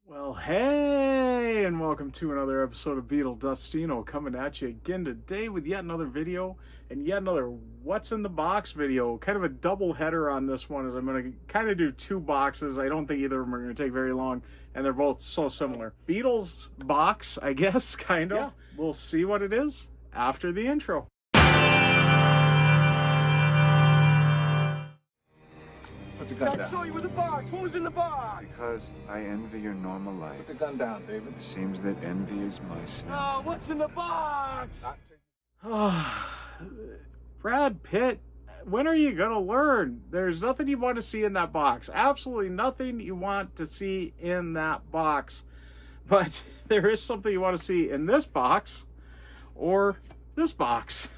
Well, hey, and welcome to another episode of Beetle Dustino, coming at you again today with yet another video and yet another What's in the Box video. Kind of a double header on this one, as I'm going to kind of do two boxes. I don't think either of them are going to take very long, and they're both so similar. Beatles box, I guess, kind of. Yeah. We'll see what it is after the intro. Put the gun I down. saw you with the box. What was in the box? Because I envy your normal life. Put the gun down, David. It seems that envy is my sin. Oh, what's in the box? Brad Pitt, when are you gonna learn? There's nothing you want to see in that box. Absolutely nothing you want to see in that box. But there is something you want to see in this box or this box.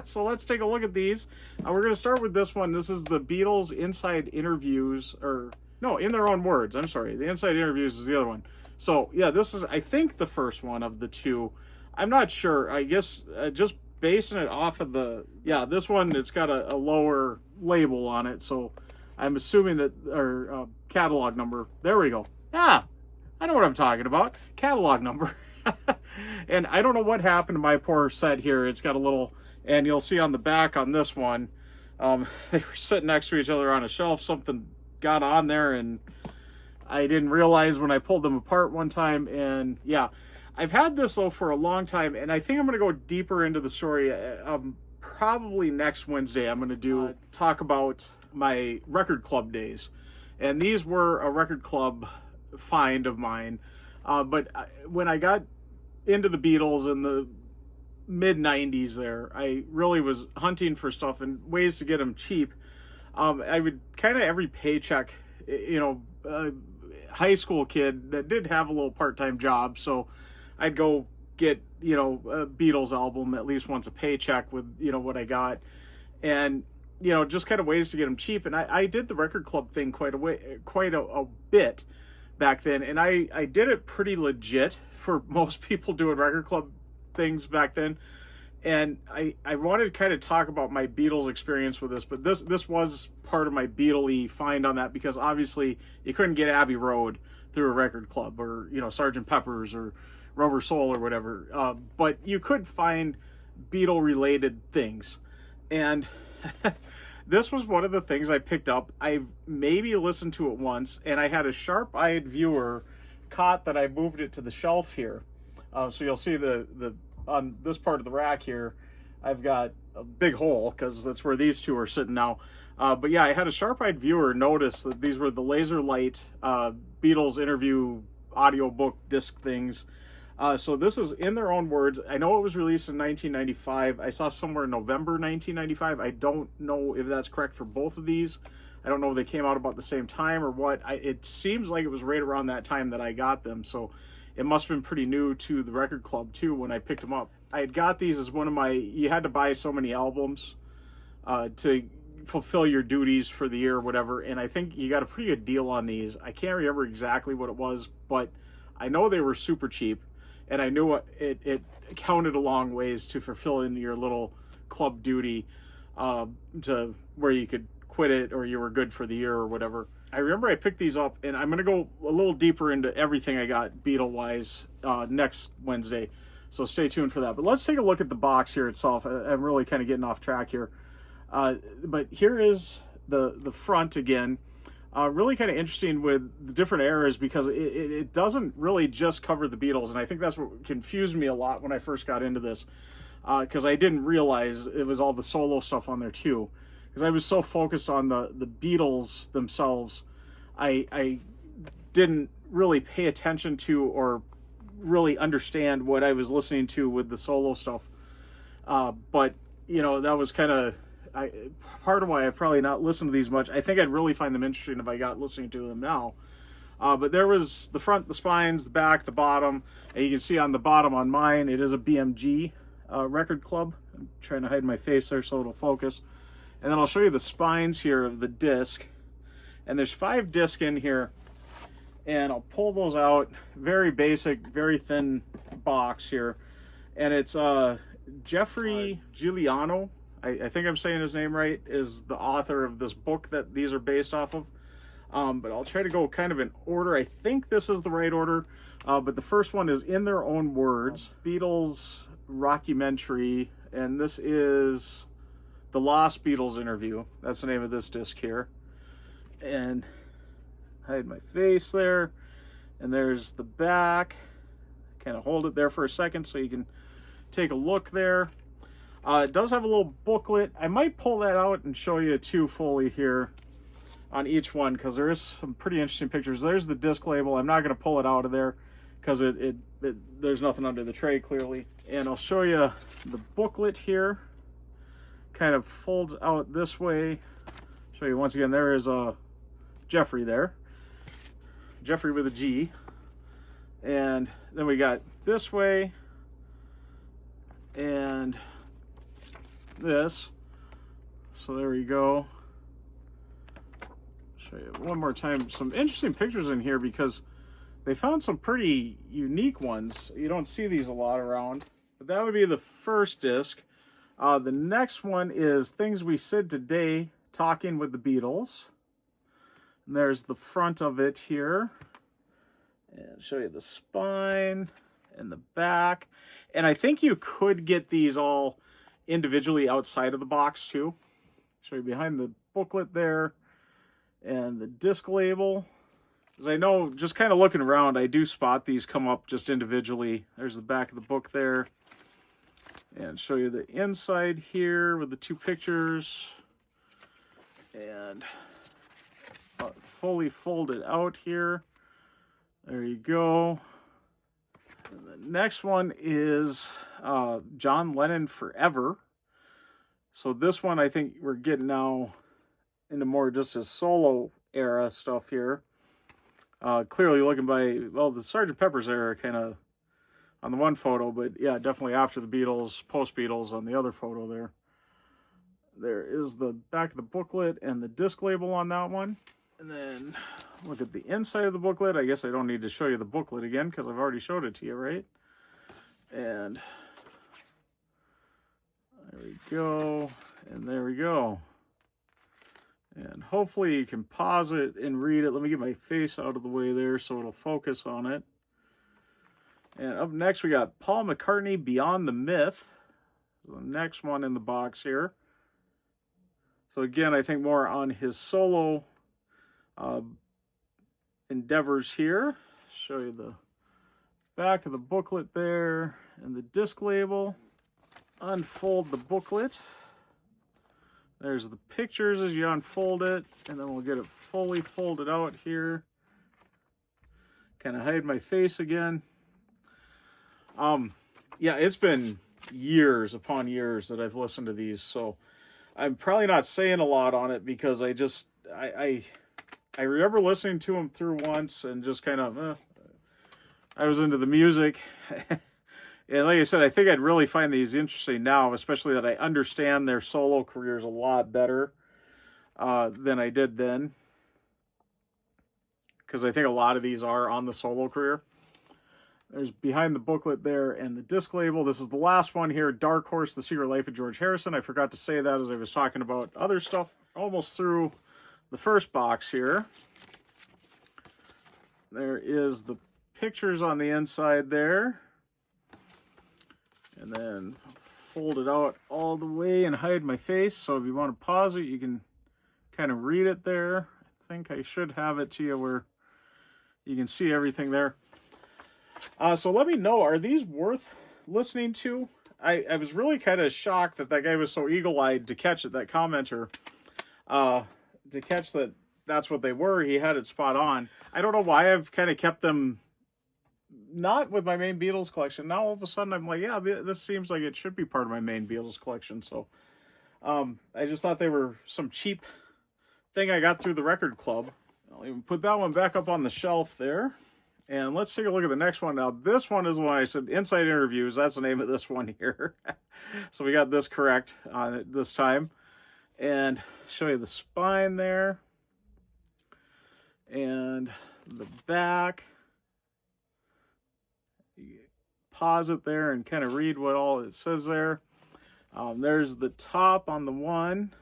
So let's take a look at these. We're going to start with this one. This is the Beatles Inside Interviews, or no, In Their Own Words. I'm sorry. The Inside Interviews is the other one. So yeah, this is, I think, the first one of the two. I'm not sure. I guess just basing it off of the, yeah, this one, it's got a lower label on it. So I'm assuming that, or catalog number. There we go. Yeah, I know what I'm talking about. Catalog number. And I don't know what happened to my poor set here. It's got a little, and you'll see on the back on this one, they were sitting next to each other on a shelf. Something got on there, and I didn't realize when I pulled them apart one time. And yeah, I've had this though for a long time, and I think I'm going to go deeper into the story. Probably next Wednesday, I'm going to talk about my record club days, and these were a record club find of mine. But when I got into the Beatles in the mid 90s there, I really was hunting for stuff and ways to get them cheap. I would kind of every paycheck, high school kid that did have a little part-time job, so I'd go get, a Beatles album at least once a paycheck with, what I got, and, just kind of ways to get them cheap. And I did the record club thing quite a bit back then, and I did it pretty legit for most people doing record club things back then. And I wanted to kind of talk about my Beatles experience with this, but this was part of my Beatle-y find on that, because obviously you couldn't get Abbey Road through a record club, or Sgt. Pepper's or Rubber Soul or whatever, but you could find Beatle related things. And this was one of the things I picked up. I maybe listened to it once, and I had a sharp-eyed viewer caught that I moved it to the shelf here. So you'll see the on this part of the rack here, I've got a big hole because that's where these two are sitting now. But yeah, I had a sharp-eyed viewer notice that these were the LaserLight Beatles interview audiobook disc things. So this is In Their Own Words. I know it was released in 1995. I saw somewhere in November 1995. I don't know if that's correct for both of these. I don't know if they came out about the same time or what. It seems like it was right around that time that I got them. So it must have been pretty new to the record club too when I picked them up. I had got these as one of my, you had to buy so many albums to fulfill your duties for the year or whatever. And I think you got a pretty good deal on these. I can't remember exactly what it was, but I know they were super cheap. And I knew it counted a long ways to fulfilling your little club duty to where you could quit it or you were good for the year or whatever. I remember I picked these up, and I'm going to go a little deeper into everything I got Beatle-wise next Wednesday. So stay tuned for that. But let's take a look at the box here itself. I'm really kind of getting off track here. But here is the front again. Really kind of interesting with the different eras, because it doesn't really just cover the Beatles. And I think that's what confused me a lot when I first got into this, because I didn't realize it was all the solo stuff on there too. Because I was so focused on the Beatles themselves, I didn't really pay attention to or really understand what I was listening to with the solo stuff. But, that was kind of part of why I've probably not listened to these much. I think I'd really find them interesting if I got listening to them now. But there was the front, the spines, the back, the bottom. And you can see on the bottom on mine, it is a BMG record club. I'm trying to hide my face there so it'll focus. And then I'll show you the spines here of the disc. And there's 5 discs in here. And I'll pull those out. Very basic, very thin box here. And it's Geoffrey Guiliano, I think I'm saying his name right, is the author of this book that these are based off of. But I'll try to go kind of in order. I think this is the right order, but the first one is In Their Own Words, Beatles Rockumentary, and this is the Lost Beatles Interview. That's the name of this disc here. And hide my face there, and there's the back. Kind of hold it there for a second so you can take a look there. It does have a little booklet. I might pull that out and show you too fully here on each one, because there is some pretty interesting pictures. There's the disc label. I'm not going to pull it out of there because there's nothing under the tray clearly. And I'll show you the booklet here. Kind of folds out this way. Show you once again, there is a Geoffrey there. Geoffrey with a G. And then we got this way and this. So there we go. Show you one more time. Some interesting pictures in here because they found some pretty unique ones. You don't see these a lot around. But that would be the first disc. The next one is Things We Said Today, Talking with the Beatles. And there's the front of it here. And show you the spine and the back. And I think you could get these all individually outside of the box too. Show you behind the booklet there. And the disc label. As I know, just kind of looking around, I do spot these come up just individually. There's the back of the book there. And show you the inside here with the two pictures. And fully folded out here. There you go. And the next one is John Lennon Forever. So this one, I think we're getting now into more just his solo era stuff here. Clearly looking by, well, the Sgt. Pepper's era kind of on the one photo, but yeah, definitely after the Beatles, post-Beatles on the other photo there. There is the back of the booklet and the disc label on that one. And then look at the inside of the booklet. I guess I don't need to show you the booklet again because I've already showed it to you, right? And there we go. And there we go. And hopefully you can pause it and read it. Let me get my face out of the way there so it'll focus on it. And up next we got Paul McCartney, Beyond the Myth. The next one in the box here. So again, I think more on his solo endeavors here. Show you the back of the booklet there and the disc label. Unfold the booklet. There's the pictures as you unfold it, and then we'll get it fully folded out here. Kind of hide my face again. Yeah, it's been years upon years that I've listened to these, so I'm probably not saying a lot on it because I remember listening to them through once and just kind of, I was into the music. And like I said, I think I'd really find these interesting now, especially that I understand their solo careers a lot better than I did then. Because I think a lot of these are on the solo career. There's behind the booklet there and the disc label. This is the last one here, Dark Horse, The Secret Life of George Harrison. I forgot to say that as I was talking about other stuff. Almost through the first box here. There is the pictures on the inside there. And then fold it out all the way and hide my face. So if you want to pause it, you can kind of read it there. I think I should have it to you where you can see everything there. So let me know, are these worth listening to? I was really kind of shocked that guy was so eagle-eyed to catch it, that commenter, to catch that that's what they were. He had it spot on. I don't know why I've kind of kept them not with my main Beatles collection. Now all of a sudden I'm like, yeah, this seems like it should be part of my main Beatles collection. So I just thought they were some cheap thing I got through the record club. I'll even put that one back up on the shelf there. And let's take a look at the next one. Now, this one is the one I said, Inside Interviews. That's the name of this one here. So we got this correct on it this time. And show you the spine there. And the back. You pause it there and kind of read what all it says there. There's the top on the one.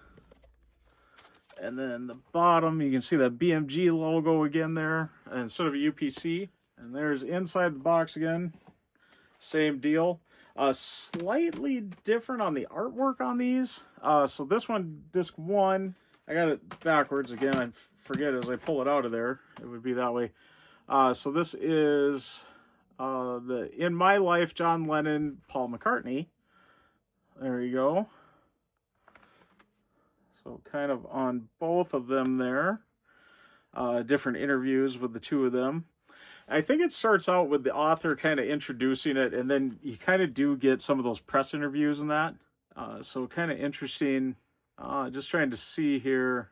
And then the bottom, you can see that BMG logo again there instead of a UPC. And there's inside the box again. Same deal. Slightly different on the artwork on these. So this one, disc 1, I got it backwards again. I forget as I pull it out of there. It would be that way. So this is the In My Life, John Lennon, Paul McCartney. There you go. So kind of on both of them there. Different interviews with the two of them. I think it starts out with the author kind of introducing it, and then you kind of do get some of those press interviews and that. So kind of interesting. Just trying to see here.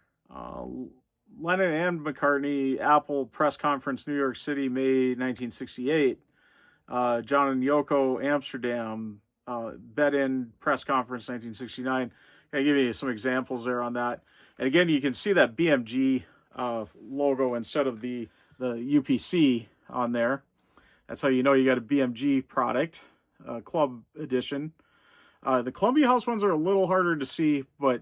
Lennon and McCartney, Apple press conference, New York City, May 1968. John and Yoko, Amsterdam, Bet-In press conference, 1969. I'll give you some examples there on that. And again, you can see that BMG logo instead of the UPC on there. That's how you know you got a BMG product, club edition. The Columbia House ones are a little harder to see, but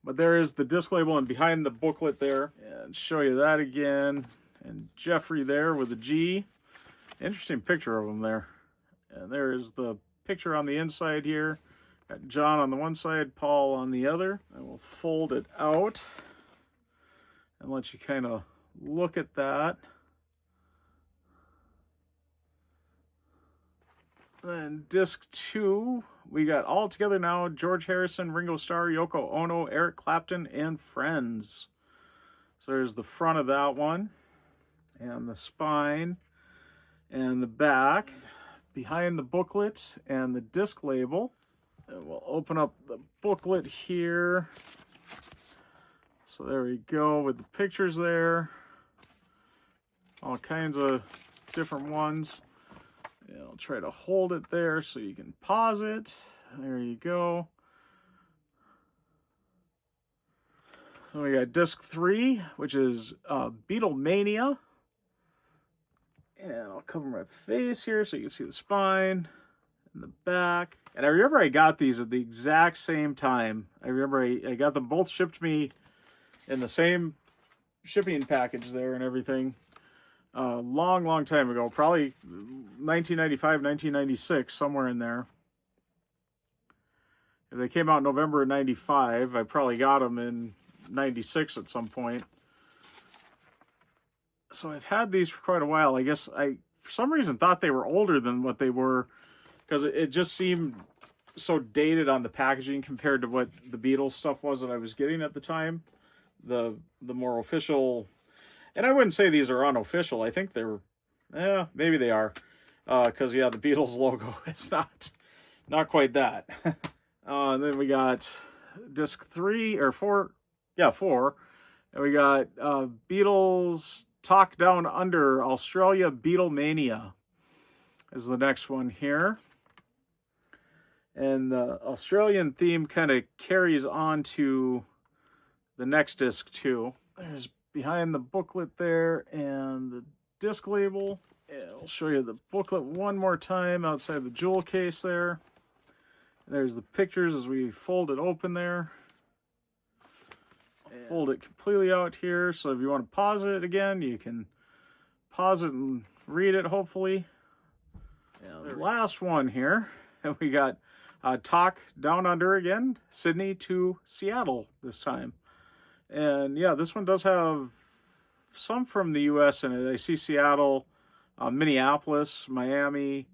there is the disc label and behind the booklet there. And show you that again. And Geoffrey there with a G. Interesting picture of him there. And there is the picture on the inside here. Got John on the one side, Paul on the other. I will fold it out and let you kind of look at that. Then disc 2, we got All Together Now, George Harrison, Ringo Starr, Yoko Ono, Eric Clapton, and Friends. So there's the front of that one, and the spine, and the back, behind the booklet, and the disc label. And we'll open up the booklet here. So there we go with the pictures there. All kinds of different ones. And I'll try to hold it there so you can pause it. There you go. So we got disc 3, which is Beatlemania. And I'll cover my face here so you can see the spine and the back. And I remember I got these at the exact same time. I remember I got them both shipped me in the same shipping package there and everything. Long time ago, probably 1995, 1996, somewhere in there. If they came out in November of 95, I probably got them in 96 at some point. So I've had these for quite a while. I guess I, for some reason, thought they were older than what they were, because it just seemed so dated on the packaging compared to what the Beatles stuff was that I was getting at the time. The more official, and I wouldn't say these are unofficial. I think they're, maybe they are, because the Beatles logo is not quite that. Then we got disc 3 or 4, 4, and we got Beatles Talk Down Under, Australia Beatlemania is the next one here. And the Australian theme kind of carries on to the next disc too. There's behind the booklet there and the disc label. And I'll show you the booklet one more time outside the jewel case there. And there's the pictures as we fold it open there. I'll fold it completely out here, so if you want to pause it again, you can pause it and read it, hopefully. And the last one here, and we got Talk Down Under again, Sydney to Seattle this time. And yeah, this one does have some from the US in it. I see Seattle, Minneapolis, Miami.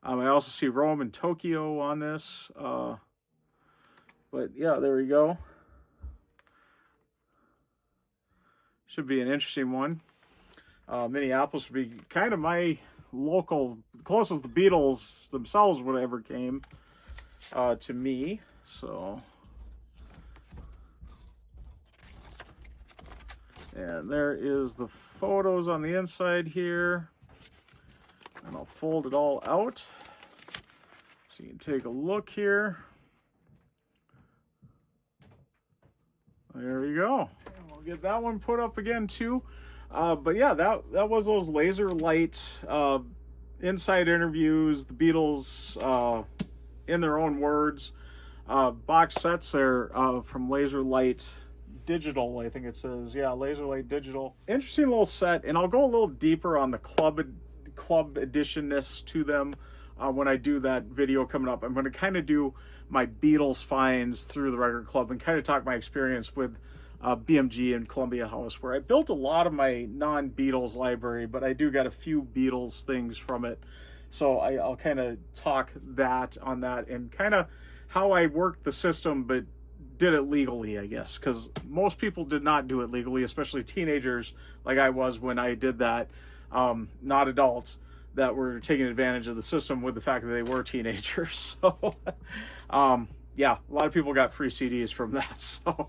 I also see Rome and Tokyo on this. But yeah, there we go. Should be an interesting one. Minneapolis would be kind of my local, closest the Beatles themselves would ever came to me. So, and there is the photos on the inside here. And I'll fold it all out so you can take a look here. There we go. And we'll get that one put up again too. But yeah, that was those LaserLight inside interviews, the Beatles in their own words, box sets there from LaserLight Digital, I think it says. Yeah, LaserLight Digital. Interesting little set, and I'll go a little deeper on the club editionness to them when I do that video coming up. I'm going to kind of do my Beatles finds through the record club and kind of talk my experience with BMG and Columbia House, where I built a lot of my non-Beatles library, but I do got a few Beatles things from it. So I'll kind of talk on that and kind of how I worked the system, but did it legally, I guess, because most people did not do it legally, especially teenagers like I was when I did that, not adults that were taking advantage of the system with the fact that they were teenagers. So yeah, a lot of people got free CDs from that. So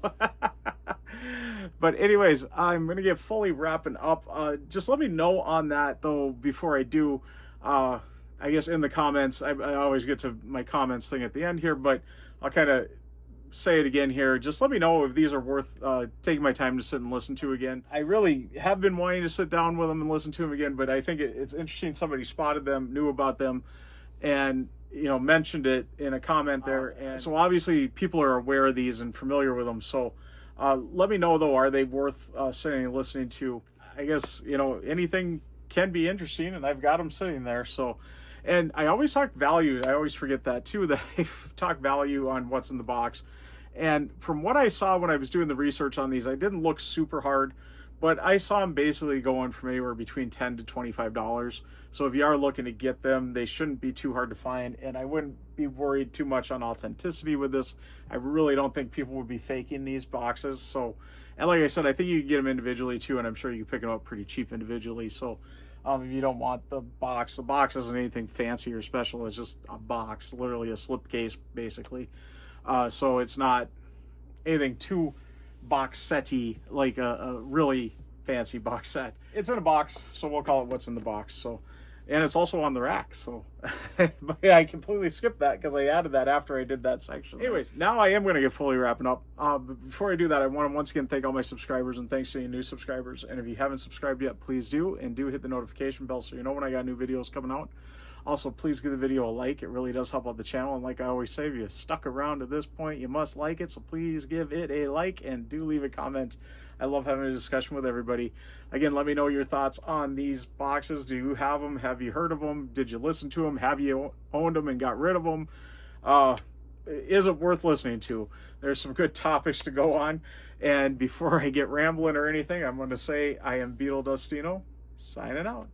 but anyways, I'm going to get fully wrapping up. Just let me know on that though before I do. I guess in the comments, I always get to my comments thing at the end here, but I'll kind of say it again here. Just let me know if these are worth taking my time to sit and listen to again. I really have been wanting to sit down with them and listen to them again, but I think it's interesting somebody spotted them, knew about them, and mentioned it in a comment there. And so obviously people are aware of these and familiar with them. So let me know though, are they worth sitting and listening to? I guess anything can be interesting, and I've got them sitting there. So, and I always talk value. I always forget that too, that I talk value on what's in the box. And from what I saw when I was doing the research on these, I didn't look super hard, but I saw them basically going from anywhere between $10 to $25. So if you are looking to get them, they shouldn't be too hard to find. And I wouldn't be worried too much on authenticity with this. I really don't think people would be faking these boxes. So, and like I said, I think you can get them individually too, and I'm sure you can pick them up pretty cheap individually. So if you don't want the box isn't anything fancy or special. It's just a box, literally a slipcase, basically. So it's not anything too box set-y, like a really fancy box set. It's in a box, so we'll call it what's in the box. So, and it's also on the rack. So but yeah, I completely skipped that because I added that after I did that section. Anyways, now I am going to get fully wrapping up. But before I do that, I want to once again thank all my subscribers, and thanks to any new subscribers. And if you haven't subscribed yet, please do, and do hit the notification bell so you know when I got new videos coming out. Also, please give the video a like. It really does help out the channel. And like I always say, if you stuck around to this point, you must like it. So please give it a like and do leave a comment. I love having a discussion with everybody. Again, let me know your thoughts on these boxes. Do you have them? Have you heard of them? Did you listen to them? Have you owned them and got rid of them? Is it worth listening to? There's some good topics to go on. And before I get rambling or anything, I'm going to say I am Beetle Dustino, signing out.